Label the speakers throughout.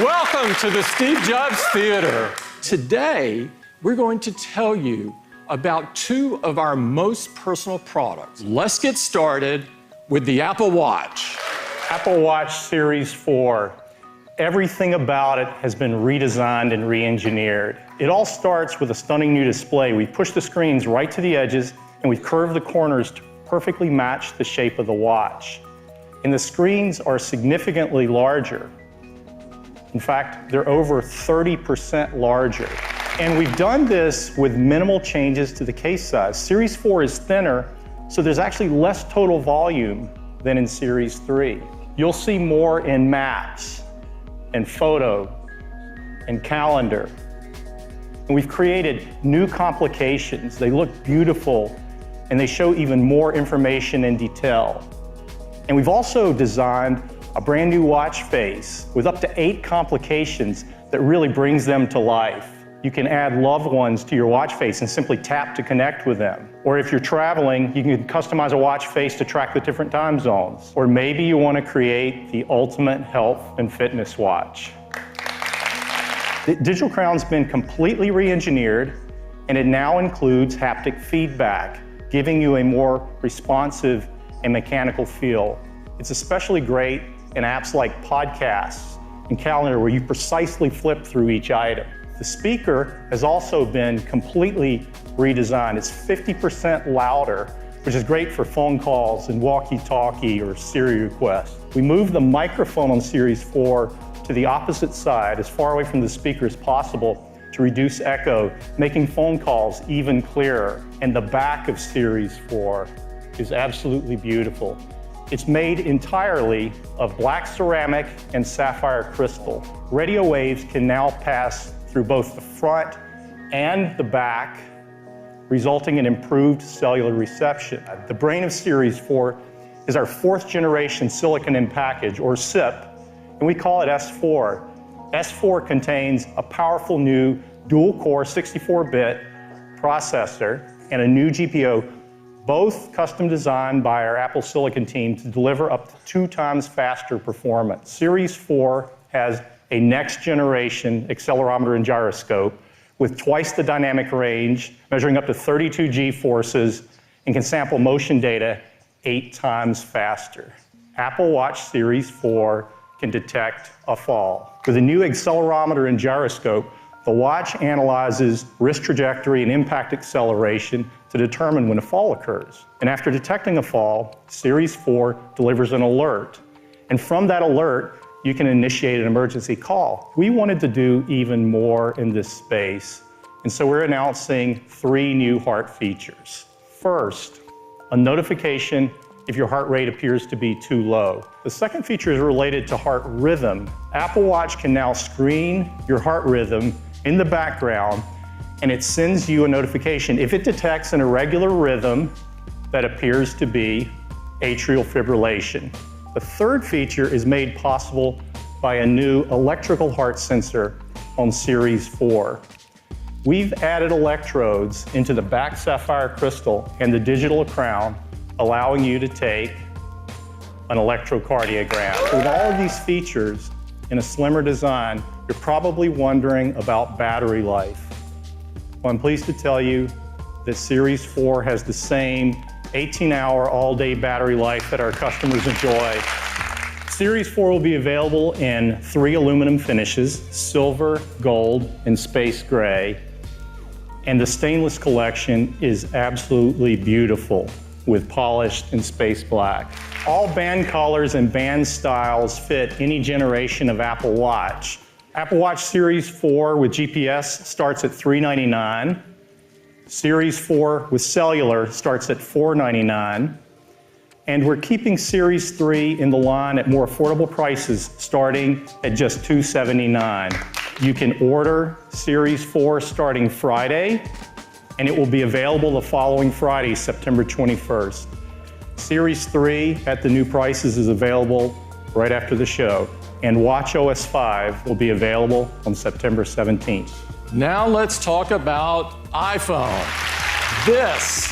Speaker 1: Welcome to the Steve Jobs Theater. Today, we're going to tell you about two of our most personal products. Let's get started with the Apple Watch.
Speaker 2: Apple Watch Series 4. Everything about it has been redesigned and re-engineered. It all starts with a stunning new display. We've pushed the screens right to the edges and we've curved the corners to perfectly match the shape of the watch. And the screens are significantly larger. In fact, they're over 30% larger. And we've done this with minimal changes to the case size. Series 4 is thinner, so there's actually less total volume than in Series 3. You'll see more in maps, and photo, and calendar. And we've created new complications. They look beautiful, and they show even more information and detail. And we've also designed a brand new watch face with up to 8 complications that really brings them to life. You can add loved ones to your watch face and simply tap to connect with them. Or if you're traveling, you can customize a watch face to track the different time zones. Or maybe you want to create the ultimate health and fitness watch. The Digital Crown's been completely re-engineered, and it now includes haptic feedback, giving you a more responsive and mechanical feel. It's especially great in apps like podcasts and calendar, where you precisely flip through each item. The speaker has also been completely redesigned. It's 50% louder, which is great for phone calls and walkie-talkie or Siri requests. We moved the microphone on Series 4 to the opposite side, as far away from the speaker as possible, to reduce echo, making phone calls even clearer. And the back of Series 4 is absolutely beautiful. It's made entirely of black ceramic and sapphire crystal. Radio waves can now pass through both the front and the back, resulting in improved cellular reception. The brain of Series 4 is our 4th generation silicon in package, or SiP, and we call it S4. S4 contains a powerful new dual-core 64-bit processor and a new GPU, both custom designed by our Apple Silicon team to deliver up to 2 times faster performance. Series 4 has a next generation accelerometer and gyroscope with twice the dynamic range, measuring up to 32 G-forces, and can sample motion data 8 times faster. Apple Watch Series 4 can detect a fall. With a new accelerometer and gyroscope, the watch analyzes wrist trajectory and impact acceleration to determine when a fall occurs. And after detecting a fall, Series 4 delivers an alert. And from that alert, you can initiate an emergency call. We wanted to do even more in this space, and so we're announcing 3 new heart features. First, a notification if your heart rate appears to be too low. The second feature is related to heart rhythm. Apple Watch can now screen your heart rhythm in the background, and it sends you a notification if it detects an irregular rhythm that appears to be atrial fibrillation. The third feature is made possible by a new electrical heart sensor on Series 4. We've added electrodes into the back sapphire crystal and the digital crown, allowing you to take an electrocardiogram. With all of these features in a slimmer design, you're probably wondering about battery life. Well, I'm pleased to tell you that Series 4 has the same 18-hour all-day battery life that our customers enjoy. Series 4 will be available in 3 aluminum finishes: silver, gold, and space gray. And the stainless collection is absolutely beautiful with polished and space black. All band colors and band styles fit any generation of Apple Watch. Apple Watch Series 4 with GPS starts at $399. Series 4 with cellular starts at $499. And we're keeping Series 3 in the line at more affordable prices, starting at just $279. You can order Series 4 starting Friday, and it will be available the following Friday, September 21st. Series 3 at the new prices is available right after the show, and watchOS 5 will be available on September 17th.
Speaker 1: Now let's talk about iPhone. This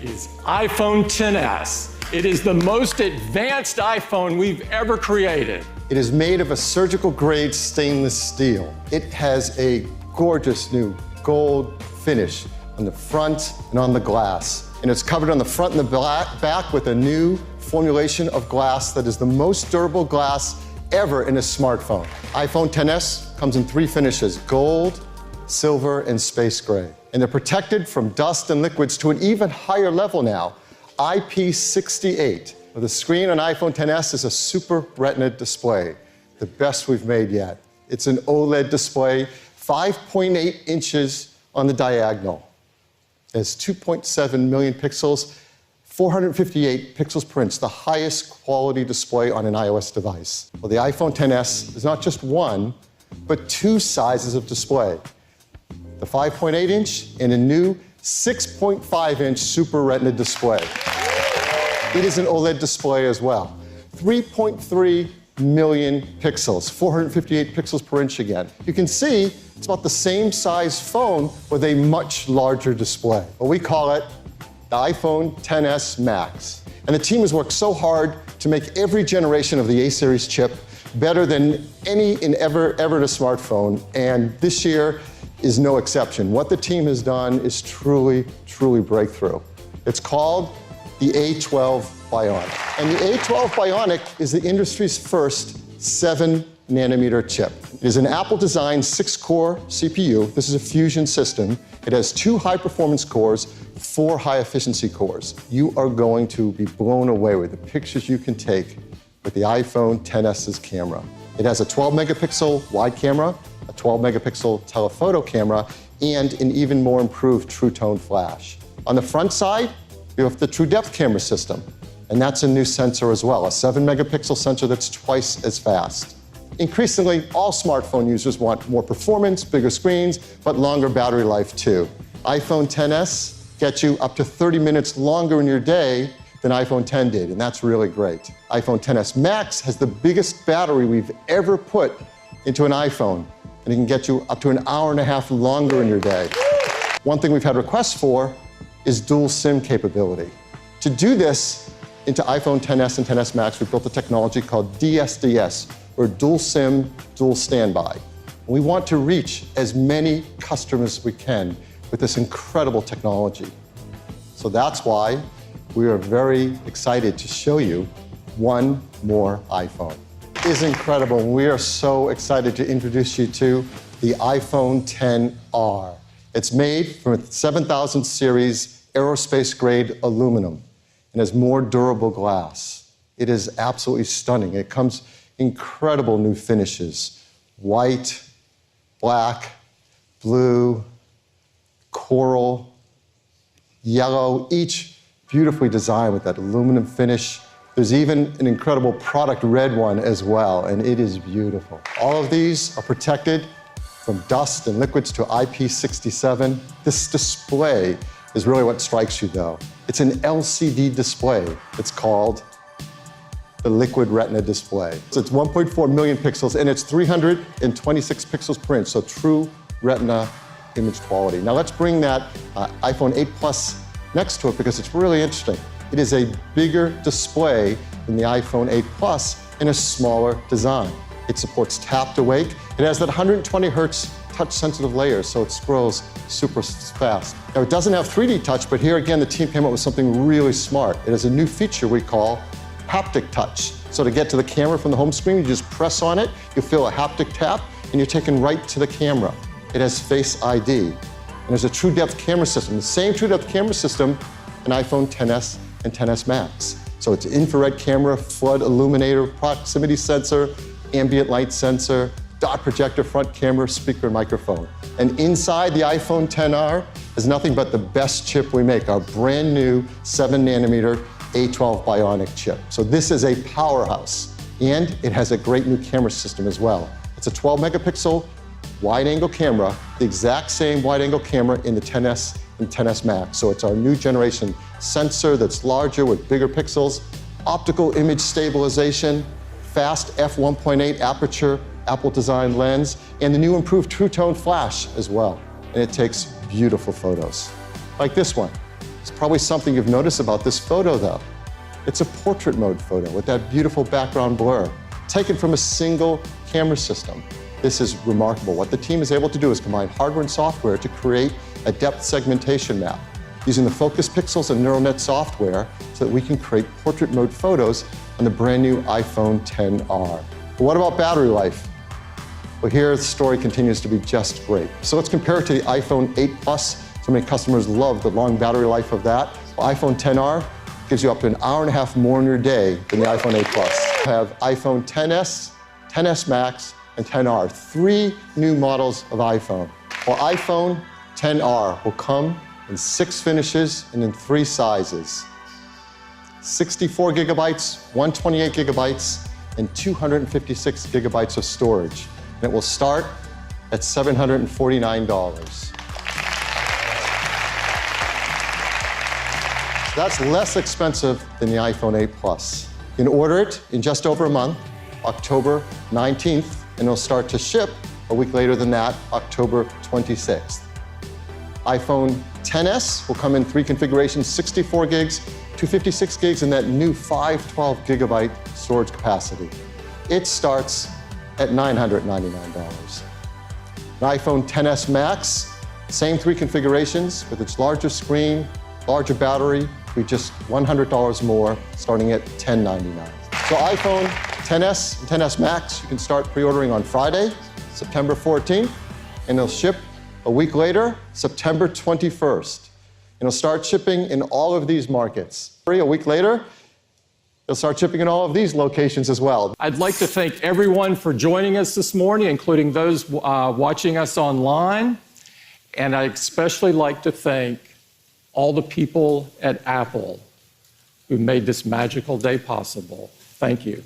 Speaker 1: is iPhone XS. It is the most advanced iPhone we've ever created.
Speaker 3: It is made of a surgical-grade stainless steel. It has a gorgeous new gold finish on the front and on the glass. And it's covered on the front and the back with a new formulation of glass that is the most durable glass ever in a smartphone. iPhone XS comes in 3 finishes: gold, silver, and space gray. And they're protected from dust and liquids to an even higher level now, IP68. The screen on iPhone XS is a Super Retina display, the best we've made yet. It's an OLED display, 5.8 inches on the diagonal. It has 2.7 million pixels, 458 pixels per inch, the highest quality display on an iOS device. Well, the iPhone XS is not just one, but 2 sizes of display. The 5.8 inch and a new 6.5 inch Super Retina display. It is an OLED display as well. 3.3 million pixels, 458 pixels per inch again. You can see it's about the same size phone with a much larger display. Well, we call it the iPhone XS Max. And the team has worked so hard to make every generation of the A-series chip better than any and ever in a smartphone. And this year is no exception. What the team has done is truly, truly breakthrough. It's called the A12 Bionic. And the A12 Bionic is the industry's first 7-nanometer chip. It is an Apple-designed 6-core CPU. This is a fusion system. It has 2 high-performance cores, 4 high-efficiency cores. You are going to be blown away with the pictures you can take with the iPhone XS's camera. It has a 12-megapixel wide camera, a 12-megapixel telephoto camera, and an even more improved True Tone flash. On the front side, you have the True Depth camera system, and that's a new sensor as well, a 7-megapixel sensor that's twice as fast. Increasingly, all smartphone users want more performance, bigger screens, but longer battery life too. iPhone XS gets you up to 30 minutes longer in your day than iPhone X did, and that's really great. iPhone XS Max has the biggest battery we've ever put into an iPhone, and it can get you up to an hour and a half longer in your day. One thing we've had requests for is dual SIM capability. To do this into iPhone XS and XS Max, we built a technology called DSDS, or Dual SIM, Dual Standby. We want to reach as many customers as we can with this incredible technology. So that's why we are very excited to show you one more iPhone. It is incredible, and we are so excited to introduce you to the iPhone XR. It's made from a 7000 series aerospace-grade aluminum and has more durable glass. It is absolutely stunning. It comes incredible new finishes: white, black, blue, coral, yellow, each beautifully designed with that aluminum finish. There's even an incredible product red one as well, and it is beautiful. All of these are protected from dust and liquids to IP67. This display is really what strikes you, though. It's an LCD display. It's called the Liquid Retina display. So it's 1.4 million pixels, and it's 326 pixels per inch, so true Retina image quality. Now let's bring that iPhone 8 Plus next to it, because it's really interesting. It is a bigger display than the iPhone 8 Plus in a smaller design. It supports tap to wake. It has that 120 hertz touch-sensitive layer, so it scrolls super fast. Now, it doesn't have 3D touch, but here again, the team came up with something really smart. It has a new feature we call haptic touch. So to get to the camera from the home screen, you just press on it, you feel a haptic tap, and you're taken right to the camera. It has Face ID. And there's a True Depth camera system, the same True Depth camera system in iPhone XS and XS Max. So it's infrared camera, flood illuminator, proximity sensor, ambient light sensor, dot projector, front camera, speaker, and microphone. And inside the iPhone XR is nothing but the best chip we make, our brand new 7-nanometer A12 Bionic chip. So this is a powerhouse, and it has a great new camera system as well. It's a 12-megapixel wide-angle camera, the exact same wide-angle camera in the XS and XS Max. So it's our new generation sensor that's larger with bigger pixels, optical image stabilization, fast f1.8 aperture, Apple-designed lens, and the new improved True Tone flash as well. And it takes beautiful photos, like this one. It's probably something you've noticed about this photo, though. It's a portrait mode photo with that beautiful background blur, taken from a single camera system. This is remarkable. What the team is able to do is combine hardware and software to create a depth segmentation map using the focus pixels and neural net software so that we can create portrait mode photos on the brand new iPhone XR. But what about battery life? Well, here the story continues to be just great. So let's compare it to the iPhone 8 Plus. So many customers love the long battery life of that. Well, iPhone XR gives you up to an hour and a half more in your day than the iPhone 8 Plus. We have iPhone XS, XS Max, and XR, 3 new models of iPhone. Well, iPhone XR will come in 6 finishes and in 3 sizes. 64 gigabytes, 128 gigabytes, and 256 gigabytes of storage. And it will start at $749. That's less expensive than the iPhone 8 Plus. You can order it in just over a month, October 19th, and it'll start to ship a week later than that, October 26th. iPhone XS will come in 3 configurations, 64 gigs, 256 gigs, and that new 512 gigabyte storage capacity. It starts at $999. An iPhone XS Max, same 3 configurations with its larger screen, larger battery, we just $100 more, starting at $1099. So iPhone XS and XS Max, you can start pre-ordering on Friday, September 14th, and they'll ship a week later, September 21st. And it'll start shipping in all of these markets. A week later, it'll start shipping in all of these locations as well.
Speaker 1: I'd like to thank everyone for joining us this morning, including those watching us online. And I'd especially like to thank all the people at Apple who made this magical day possible. Thank you.